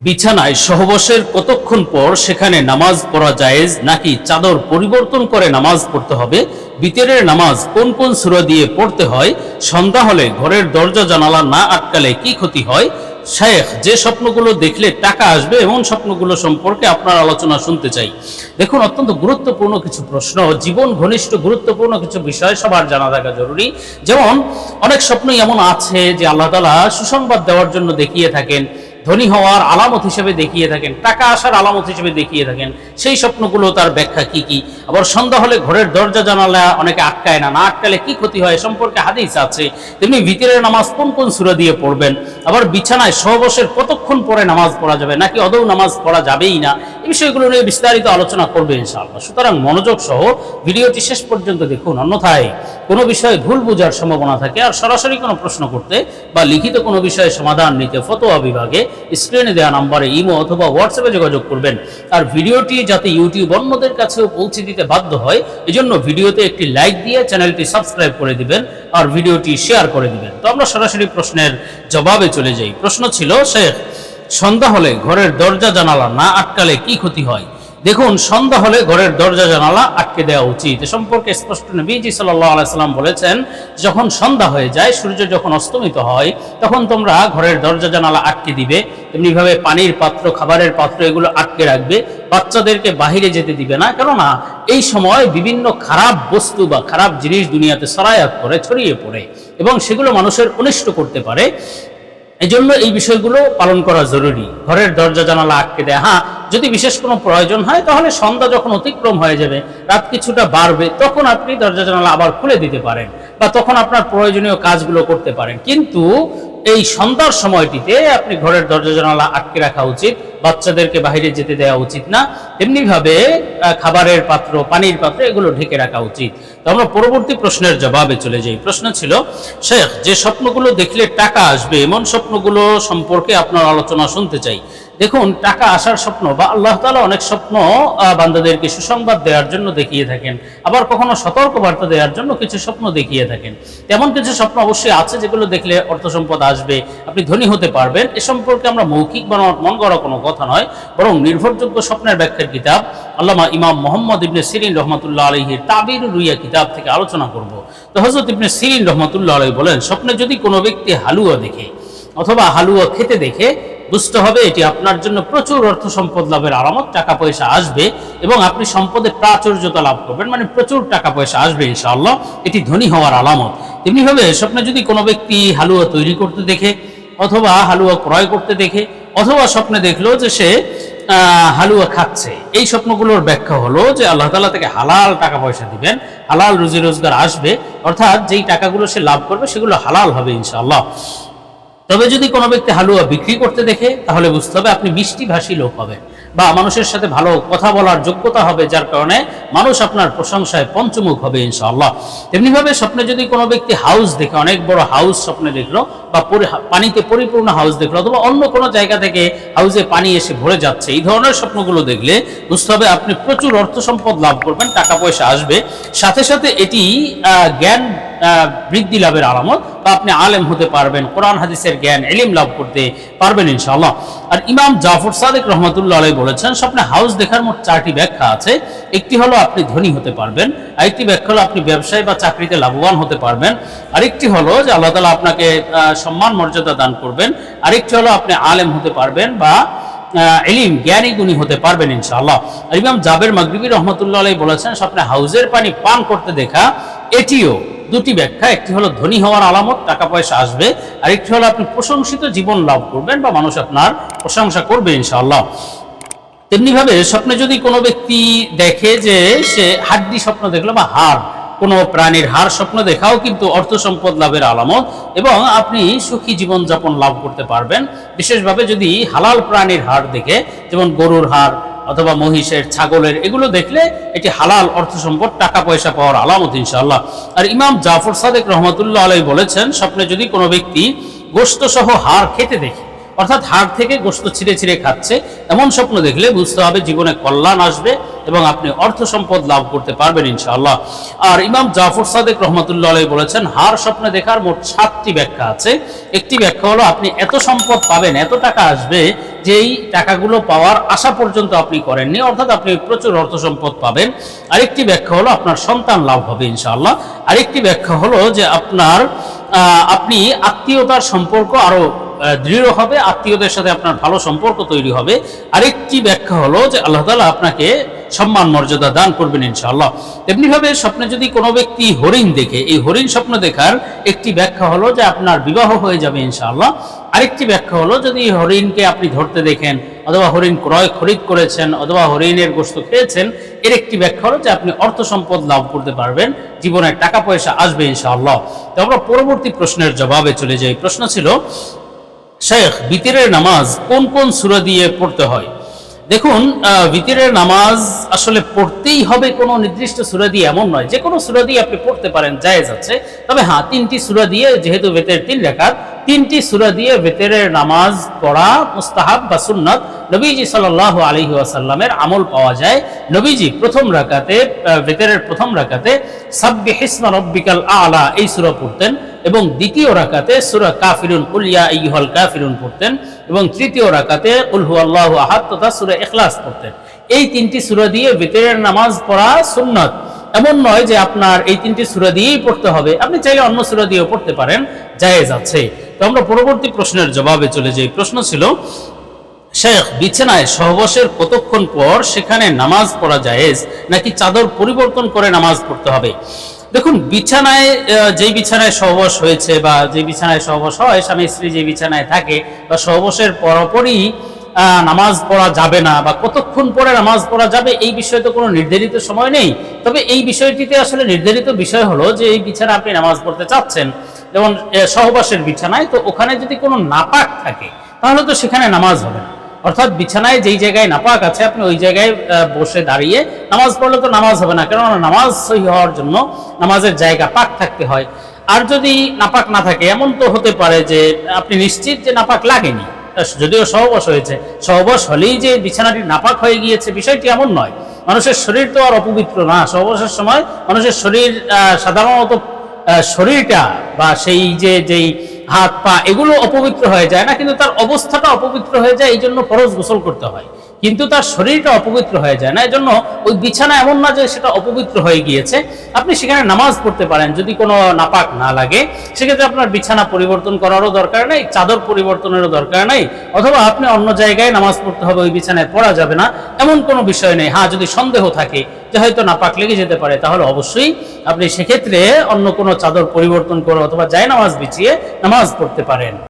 বিছানায় সহবাসের কতক্ষণ পর সেখানে নামাজ পড়া জায়েজ নাকি চাদর পরিবর্তন করে নামাজ পড়তে হবে? বিতরের নামাজ কোন কোন সূরা দিয়ে পড়তে হয়? সন্ধ্যা হলে ঘরের দরজা জানালা না আটকালে কি ক্ষতি হয়? শেখ, যে স্বপ্নগুলো দেখলে টাকা আসবে এমন স্বপ্নগুলো সম্পর্কে আপনার আলোচনা শুনতে চাই। দেখুন, অত্যন্ত গুরুত্বপূর্ণ কিছু প্রশ্ন, জীবন ঘনিষ্ঠ গুরুত্বপূর্ণ কিছু বিষয় সবার জানা থাকা জরুরি। যেমন অনেক স্বপ্নই এমন আছে যে আল্লাহ তাআলা সুসংবাদ দেওয়ার জন্য দেখিয়ে থাকেন, ধনী হওয়ার আলামত হিসেবে দেখিয়ে থাকেন, টাকা আসার আলামত হিসেবে দেখিয়ে থাকেন। সেই স্বপ্নগুলো তার ব্যাখ্যা কি কি? আবার সন্ধ্যা হলে ঘরের দরজা জানালা অনেকে আটকায় না, না আটকালে কি ক্ষতি হয় সম্পর্কে হাদিস আছে। তেমনি ভিতরের নামাজ কোন কোন সূরা দিয়ে পড়বেন, আবার বিছানায় সহবাসের কতক্ষণ পরে নামাজ পড়া যাবে নাকি আদৌ নামাজ পড়া যাবেই না, এই বিষয়গুলো নিয়ে বিস্তারিত আলোচনা করবে ইনশাআল্লাহ। সুতরাং মনোযোগ সহ ভিডিওটি শেষ পর্যন্ত দেখুন, অন্যথায় কোনো বিষয়ে ভুল বোঝার সম্ভাবনা থাকে। আর সরাসরি কোনো প্রশ্ন করতে বা লিখিত কোনো বিষয়ে সমাধান নিতে ফতোয়া বিভাগে স্ক্রিনে দেওয়া নম্বরে ইমো অথবা হোয়াটসঅ্যাপে যোগাযোগ করবেন। আর ভিডিওটি যাতে ইউটিউব অন্যদের কাছেও পৌঁছে দিতে বাধ্য হয়, এজন্য ভিডিওতে একটি লাইক দিয়ে চ্যানেলটি সাবস্ক্রাইব করে দিবেন আর ভিডিওটি শেয়ার করে দিবেন। তো আমরা সরাসরি প্রশ্নের জবাবে চলে যাই। প্রশ্ন ছিল, শেখ, সন্ধ্যা হলে ঘরের দরজা জানালা না আটকালে কি ক্ষতি হয়? দেখুন, সন্ধ্যা হলে ঘরের দরজা জানালা আটকে দেওয়া উচিত। এ সম্পর্কে স্পষ্ট নবীজি সাল্লাল্লাহু আলাইহি সাল্লাম বলেছেন, যখন সন্ধ্যা হয়ে যায়, সূর্য যখন অস্তমিত হয়, তখন তোমরা ঘরের দরজা জানালা আটকে দিবে। তেমনিভাবে পানির পাত্র, খাবারের পাত্র এগুলো আটকে রাখবে। বাচ্চাদেরকে বাহিরে যেতে দিবে না, কেননা এই সময় বিভিন্ন খারাপ বস্তু বা খারাপ জিনিস দুনিয়াতে সরায়াত করে, ছড়িয়ে পড়ে এবং সেগুলো মানুষের অনিষ্ট করতে পারে। এই জন্য এই বিষয়গুলো পালন করা জরুরি। ঘরের দরজা জানালা আটকে দেয়, হ্যাঁ, যদি বিশেষ কোনো প্রয়োজন হয় তাহলে সন্ধ্যা যখন অতিক্রম হয়ে যাবে, রাত কিছুটা বাড়বে, তখন আপনি দরজা জানালা আবার খুলে দিতে পারেন বা তখন আপনার প্রয়োজনীয় কাজগুলো করতে পারেন। কিন্তু এই সন্ধ্যার সময়টিতে আপনি ঘরের দরজা জানালা আটকে রাখা উচিত, বাচ্চাদেরকে বাইরে যেতে দেওয়া উচিত না। তেমনিভাবে খাবারের পাত্র, পানির পাত্র এগুলো ঢেকে রাখা উচিত। তো আমরা পরবর্তী প্রশ্নের জবাবে চলে যাই। প্রশ্ন ছিল, শেখ, যে স্বপ্নগুলো দেখলে টাকা আসবে এমন স্বপ্নগুলো সম্পর্কে আপনার আলোচনা শুনতে চাই। দেখুন, টাকা আসার স্বপ্ন বা আল্লাহ তাআলা অনেক স্বপ্ন বান্দাদেরকে সুসংবাদ দেওয়ার জন্য দেখিয়ে থাকেন, আবার কখনো সতর্ক বার্তা দেওয়ার জন্য কিছু স্বপ্ন দেখিয়ে থাকেন। তেমন কিছু স্বপ্ন অবশ্যই আছে যেগুলো দেখলে অর্থ সম্পদ আসবে, আপনি ধনী হতে পারবেন। এ সম্পর্কে আমরা মৌখিক বা মন গড়া কোনো কথা নয়, বরং নির্ভরযোগ্য স্বপ্নের ব্যাখ্যার কিতাব আল্লামা ইমাম মুহাম্মদ ইবনে সিরিন রহমাতুল্লাহ আলাইহির তাবিরুর রুইয়া কিতাব থেকে আলোচনা করব। তো হযরত ইবনে সিরিন রহমাতুল্লাহ আলাইহি বলেন, স্বপ্নে যদি কোনো ব্যক্তি হালুয়া দেখে অথবা হালুয়া খেতে দেখে, বুঝতে হবে এটি আপনার জন্য প্রচুর অর্থ সম্পদ লাভের আলামত, টাকা পয়সা আসবে এবং আপনি সম্পদের প্রাচুর্যতা লাভ করবেন, মানে প্রচুর টাকা পয়সা আসবে ইনশাআল্লাহ, এটি ধনী হওয়ার আলামত। তেমনিভাবে স্বপ্নে যদি কোনো ব্যক্তি হালুয়া তৈরি করতে দেখে অথবা হালুয়া ক্রয় করতে দেখে অথবা স্বপ্নে দেখলো যে সে হালুয়া খাচ্ছে, এই স্বপ্নগুলোর ব্যাখ্যা হলো যে আল্লাহ তাআলা তাকে হালাল টাকা পয়সা দিবেন, হালাল রুজি রোজগার আসবে, অর্থাৎ যেই টাকাগুলো সে লাভ করবে সেগুলো হালাল হবে ইনশাআল্লাহ। তবে যদি কোনো ব্যক্তি হালুয়া বিক্রি করতে দেখে, তাহলে বুঝতে হবে আপনি মিষ্টিভাষী লোক হবেন বা মানুষের সাথে ভালো কথা বলার যোগ্যতা হবে, যার কারণে মানুষ আপনার প্রশংসায় পঞ্চমুখ হবে ইনশাআল্লাহ। তেমনিভাবে স্বপ্নে যদি কোনো ব্যক্তি হাউস দেখে, অনেক বড় হাউস স্বপ্নে দেখলো বা পানিতে পরিপূর্ণ হাউস দেখলো অথবা অন্য কোনো জায়গা থেকে হাউসে পানি এসে ভরে যাচ্ছে, এই ধরনের স্বপ্নগুলো দেখলে বুঝতে হবে আপনি প্রচুর অর্থ সম্পদ লাভ করবেন, টাকা পয়সা আসবে। সাথে সাথে এটি জ্ঞান বৃদ্ধি লাভের আলামত, বা আপনি আলেম হতে পারবেন, কোরআন হাদিসের জ্ঞান ইলম লাভ করতে পারবেন ইনশাআল্লাহ। আর ইমাম জাফর সাদিক রহমাতুল্লাহ আলাইহি বলেছেন, স্বপ্নে হাউস দেখার মোট 4টি ব্যাখ্যা আছে। একটি হলো আপনি ধনী হতে পারবেন, আরেকটি ব্যাখ্যা হলো আপনি ব্যবসায় বা চাকরিতে লাভবান হতে পারবেন, আরেকটি হলো যে আল্লাহ তাআলা আপনাকে সম্মান মর্যাদা দান করবেন, আরেকটি হলো আপনি আলেম হতে পারবেন বা ইলম জ্ঞানী গুণী হতে পারবেন ইনশাআল্লাহ। আর ইমাম জাবের মাগরিবি রহমাতুল্লাহ আলাইহি বলেছেন, স্বপ্নে হাউজের পানি পান করতে দেখা, এটিও দুটি ব্যাখ্যা। একটি হলো ধনী হওয়ার আলামত, টাকা পয়সা আসবে, আর একটি হলো আপনি প্রশংসিত জীবন লাভ করবেন বা মানুষ আপনার প্রশংসা করবে ইনশাআল্লাহ। তেমনিভাবে স্বপ্নে যদি কোনো ব্যক্তি দেখে যে সে হাড্ডি স্বপ্ন দেখলো বা হাড়, কোনো প্রাণীর হাড় স্বপ্ন দেখাও কিন্তু অর্থ সম্পদ লাভের আলামত এবং আপনি সুখী জীবনযাপন লাভ করতে পারবেন। বিশেষভাবে যদি হালাল প্রাণীর হাড় দেখে, যেমন গরুর হাড় অথবা মহিষের, ছাগলের, এগুলো দেখলে এটি হালাল অর্থ সম্পদ, টাকা পয়সা পাওয়ার আলামত ইনশাআল্লাহ। আর ইমাম জাফর সাদিক রহমাতুল্লাহ আলাইহি বলেছেন, স্বপ্নে যদি কোনো ব্যক্তি গোশত সহ হাড় খেতে দেখে অর্থাৎ হাড় থেকে গোশত ছিঁড়ে ছিঁড়ে খাচ্ছে, এমন স্বপ্ন দেখলে বুঝতে হবে জীবনে কল্যাণ আসবে এবং আপনি অর্থ সম্পদ লাভ করতে পারবেন ইনশাআল্লাহ। আর ইমাম জাফর সাদেক রহমতুল্লাহ আলাইহি বলেছেন, হাড় স্বপ্নে দেখার মোট 7টি ব্যাখ্যা আছে। একটি ব্যাখ্যা হলো আপনি এত সম্পদ পাবেন, এত টাকা আসবে যেই টাকাগুলো পাওয়ার আশা পর্যন্ত আপনি করেননি, অর্থাৎ আপনি প্রচুর অর্থ সম্পদ পাবেন। আরেকটি ব্যাখ্যা হলো আপনার সন্তান লাভ হবে ইনশাআল্লাহ। আরেকটি ব্যাখ্যা হলো যে আপনি আত্মীয়তার সম্পর্ক আরো দৃঢ় হবে, আত্মীয়দের সাথে আপনার ভালো সম্পর্ক তৈরি হবে। আরেকটি ব্যাখ্যা হলো যে আল্লাহ তাআলা আপনাকে সম্মান মর্যাদা দান করবেন ইনশাআল্লাহ। তেমনিভাবে স্বপ্নে যদি কোনো ব্যক্তি হরিণ দেখে, এই হরিণ স্বপ্ন দেখার একটি ব্যাখ্যা হলো যে আপনার বিবাহ হয়ে যাবে ইনশাআল্লাহ। আরেকটি ব্যাখ্যা হলো যদি হরিণকে আপনি ধরতে দেখেন, অথবা হরিণ ক্রয় খরিদ করেছেন, অথবা হরিণের গোশত খেয়েছেন, এর একটি ব্যাখ্যা হলো যে আপনি অর্থ সম্পদ লাভ করতে পারবেন, জীবনে টাকা পয়সা আসবে ইনশাআল্লাহ। তো আমরা পরবর্তী প্রশ্নের জবাবে চলে যাই। প্রশ্ন ছিল, শেখ, বিতিরের নামাজ কোন কোন সূরা দিয়ে পড়তে হয়? দেখুন, বিতিরের নামাজ আসলে পড়তেই হবে কোনো নির্দিষ্ট সূরা দিয়ে এমন নয়, যে কোনো সূরা দিয়ে আপনি পড়তে পারেন, জায়েজ আছে। তবে হ্যাঁ, 3টি সূরা দিয়ে, যেহেতু বেতের 3 রাকাত, 3টি সূরা দিয়ে বেতেরের নামাজ পড়া মুস্তাহাব বা সুন্নাত। নবীজি সাল্লাল্লাহু আলাইহি ওয়াসাল্লামের আমল পাওয়া যায়। নবীজি প্রথম রাকাতে, বেতেরের প্রথম রাকাতে সাব্বিহিসমা রাব্বিকাল আ'লা এই সূরা পড়তেন, এবং দ্বিতীয় রাকাতে সূরা কাফিরুন, কুল ইয়া আইয়ুহাল কাফিরুন পড়তেন, এবং তৃতীয় রাকাতে কুল হুয়াল্লাহু আহাদ তথা সূরা ইখলাস পড়তেন। এই 3টি সূরা দিয়ে বিতরের নামাজ পড়া সুন্নাত। এমন নয় যে আপনার এই 3টি সূরা দিয়েই পড়তে হবে, আপনি চাইলে অন্য সূরা দিয়েও পড়তে পারেন, জায়েজ আছে। তো আমরা পরবর্তী প্রশ্নের জবাবে চলে যাই। প্রশ্ন ছিল, শেখ, বিছানায় সহবাসের কতক্ষণ পর সেখানে নামাজ পড়া জায়েজ, নাকি চাদর পরিবর্তন করে নামাজ পড়তে হবে? দেখুন, বিছানায়, যেই বিছানায় সহবাস হয়েছে বা যে বিছানায় সহবাস হয়, স্বামী স্ত্রী যে বিছানায় থাকে, বা সহবাসের পরপরই নামাজ পড়া যাবে না বা কতক্ষণ পরে নামাজ পড়া যাবে, এই বিষয়ে তো কোনো নির্ধারিত সময় নেই। তবে এই বিষয়টিতে আসলে নির্ধারিত বিষয় হলো যে এই বিছানা আপনি নামাজ পড়তে চাচ্ছেন, যেমন সহবাসের বিছানায়, তো ওখানে যদি কোনো নাপাক থাকে তাহলে তো সেখানে নামাজ হবে না। অর্থাৎ বিছানায় যেই জায়গায় নাপাক আছে, আপনি ওই জায়গায় বসে দাঁড়িয়ে নামাজ পড়লে তো নামাজ হবে না, কেননা নামাজ সহি হওয়ার জন্য নামাজের জায়গা পাক থাকতে হয়। আর যদি নাপাক না থাকে, এমন তো হতে পারে যে আপনি নিশ্চিত যে নাপাক লাগেনি, যদিও সহবাস হয়েছে, সহবাস হলেই যে বিছানাটি নাপাক হয়ে গিয়েছে, বিষয়টি এমন নয়। মানুষের শরীর তো আর অপবিত্র না। সহবাসের সময় মানুষের শরীর, সাধারণত শরীরটা বা যেই হাত পা, এগুলো অপবিত্র হয়ে যায় না, কিন্তু তার অবস্থাটা অপবিত্র হয়ে যায়, এই জন্য ফরজ গোসল করতে হয়। কিন্তু তার শরীরটা অপবিত্র হয়ে যায় না, এই জন্য ওই বিছানা এমন না যে সেটা অপবিত্র হয়ে গিয়েছে, আপনি সেখানে নামাজ পড়তে পারেন যদি কোনো নাপাক না লাগে। সেক্ষেত্রে আপনার বিছানা পরিবর্তন করারও দরকার নেই, চাদর পরিবর্তনেরও দরকার নেই, অথবা আপনি অন্য জায়গায় নামাজ পড়তে হবে, ওই বিছানায় পড়া যাবে না, এমন কোনো বিষয় নেই। হ্যাঁ, যদি সন্দেহ থাকে যে হয়তো নাপাক লেগে যেতে পারে, তাহলে অবশ্যই আপনি সেক্ষেত্রে অন্য কোনো চাদর পরিবর্তন করে অথবা জায়নামাজ বিছিয়ে নামাজ পড়তে পারেন।